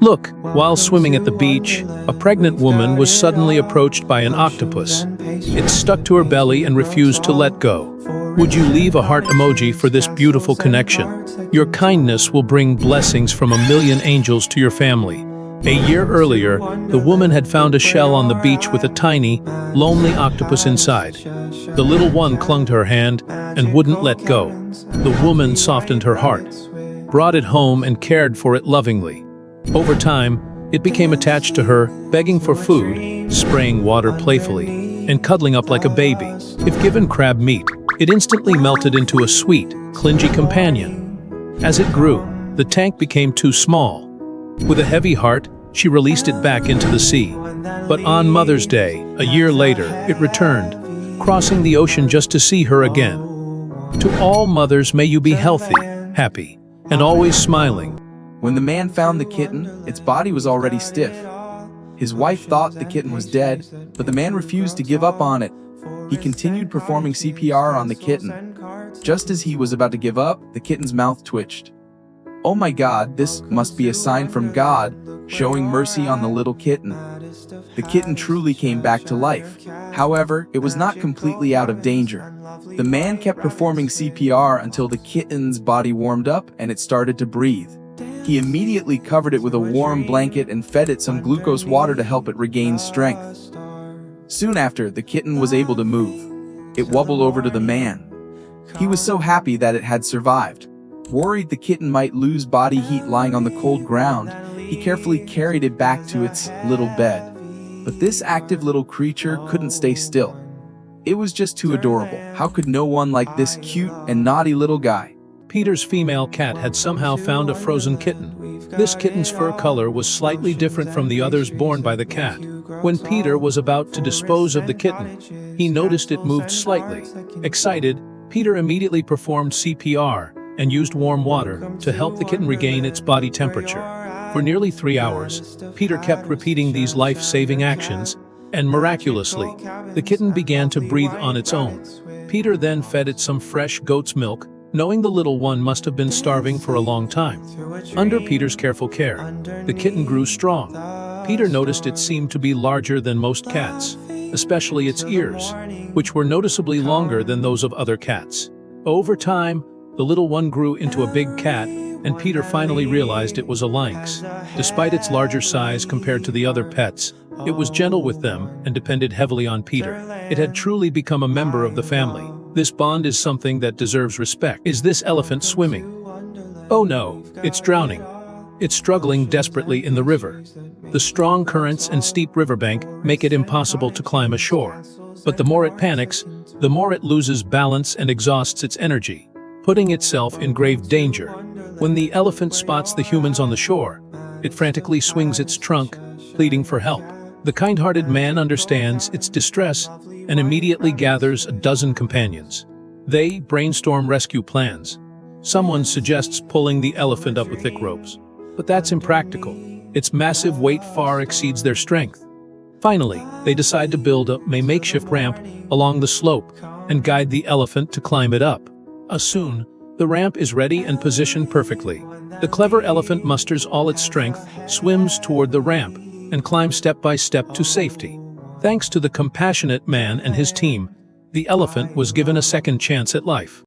Look, while swimming at the beach, a pregnant woman was suddenly approached by an octopus. It stuck to her belly and refused to let go. Would you leave a heart emoji for this beautiful connection? Your kindness will bring blessings from 1,000,000 angels to your family. A year earlier, the woman had found a shell on the beach with a tiny, lonely octopus inside. The little one clung to her hand and wouldn't let go. The woman softened her heart, brought it home and cared for it lovingly. Over time, it became attached to her, begging for food, spraying water playfully, and cuddling up like a baby. If given crab meat, it instantly melted into a sweet, clingy companion. As it grew, the tank became too small. With a heavy heart, she released it back into the sea. But on Mother's Day, a year later, it returned, crossing the ocean just to see her again. To all mothers, may you be healthy, happy, and always smiling. When the man found the kitten, its body was already stiff. His wife thought the kitten was dead, but the man refused to give up on it. He continued performing CPR on the kitten. Just as he was about to give up, the kitten's mouth twitched. Oh my God, this must be a sign from God, showing mercy on the little kitten. The kitten truly came back to life. However, it was not completely out of danger. The man kept performing CPR until the kitten's body warmed up and it started to breathe. He immediately covered it with a warm blanket and fed it some glucose water to help it regain strength. Soon after, the kitten was able to move. It wobbled over to the man. He was so happy that it had survived. Worried the kitten might lose body heat lying on the cold ground, he carefully carried it back to its little bed. But this active little creature couldn't stay still. It was just too adorable. How could no one like this cute and naughty little guy? Peter's female cat had somehow found a frozen kitten. This kitten's fur color was slightly different from the others born by the cat. When Peter was about to dispose of the kitten, he noticed it moved slightly. Excited, Peter immediately performed CPR and used warm water to help the kitten regain its body temperature. For nearly 3 hours, Peter kept repeating these life-saving actions, and miraculously, the kitten began to breathe on its own. Peter then fed it some fresh goat's milk, knowing the little one must have been starving for a long time. Under Peter's careful care, the kitten grew strong. Peter noticed it seemed to be larger than most cats, especially its ears, which were noticeably longer than those of other cats. Over time, the little one grew into a big cat, and Peter finally realized it was a lynx. Despite its larger size compared to the other pets, it was gentle with them and depended heavily on Peter. It had truly become a member of the family. This bond is something that deserves respect. Is this elephant swimming? Oh no, it's drowning. It's struggling desperately in the river. The strong currents and steep riverbank make it impossible to climb ashore. But the more it panics, the more it loses balance and exhausts its energy, putting itself in grave danger. When the elephant spots the humans on the shore, it frantically swings its trunk, pleading for help. The kind-hearted man understands its distress and immediately gathers a dozen companions. They brainstorm rescue plans. Someone suggests pulling the elephant up with thick ropes, but that's impractical. Its massive weight far exceeds their strength. Finally, they decide to build a makeshift ramp along the slope and guide the elephant to climb it up. Soon, the ramp is ready and positioned perfectly. The clever elephant musters all its strength, swims toward the ramp, and climbs step by step to safety. Thanks to the compassionate man and his team, the elephant was given a second chance at life.